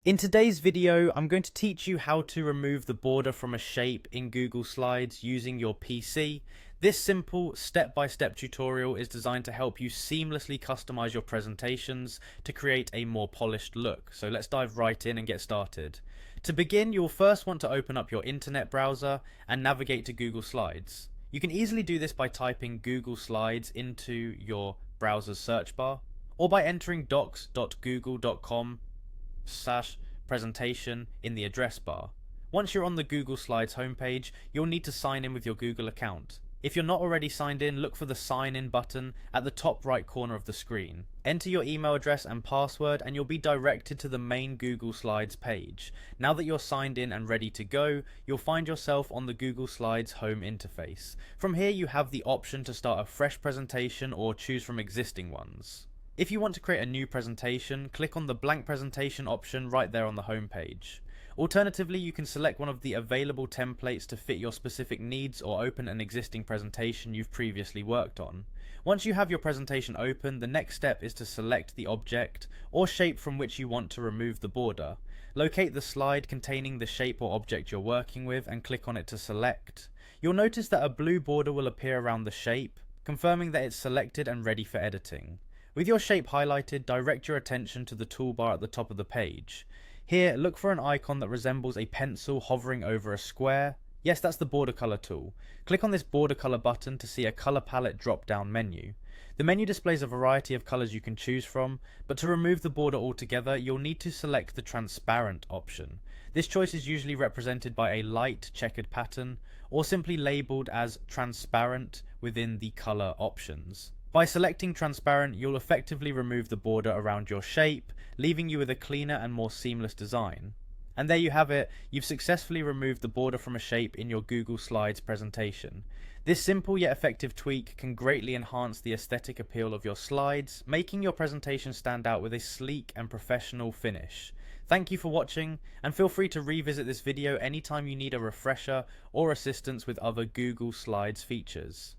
In today's video, I'm going to teach you how to remove the border from a shape in Google Slides using your PC. This simple step-by-step tutorial is designed to help you seamlessly customize your presentations to create a more polished look. So let's dive right in and get started. To begin, you'll first want to open up your internet browser and navigate to Google Slides. You can easily do this by typing Google Slides into your browser's search bar, or by entering docs.google.com/presentation in the address bar. Once you're on the Google Slides homepage, you'll need to sign in with your Google account. If you're not already signed in, look for the sign in button at the top right corner of the screen. Enter your email address and password and you'll be directed to the main Google Slides page. Now that you're signed in and ready to go, you'll find yourself on the Google Slides home interface. From here you have the option to start a fresh presentation or choose from existing ones. If you want to create a new presentation, click on the blank presentation option right there on the home page. Alternatively, you can select one of the available templates to fit your specific needs or open an existing presentation you've previously worked on. Once you have your presentation open, the next step is to select the object or shape from which you want to remove the border. Locate the slide containing the shape or object you're working with and click on it to select. You'll notice that a blue border will appear around the shape, confirming that it's selected and ready for editing. With your shape highlighted, direct your attention to the toolbar at the top of the page. Here, look for an icon that resembles a pencil hovering over a square. Yes, that's the border color tool. Click on this border color button to see a color palette drop-down menu. The menu displays a variety of colors you can choose from, but to remove the border altogether, you'll need to select the transparent option. This choice is usually represented by a light checkered pattern, or simply labeled as transparent within the color options. By selecting transparent, you'll effectively remove the border around your shape, leaving you with a cleaner and more seamless design. And there you have it, you've successfully removed the border from a shape in your Google Slides presentation. This simple yet effective tweak can greatly enhance the aesthetic appeal of your slides, making your presentation stand out with a sleek and professional finish. Thank you for watching, and feel free to revisit this video anytime you need a refresher or assistance with other Google Slides features.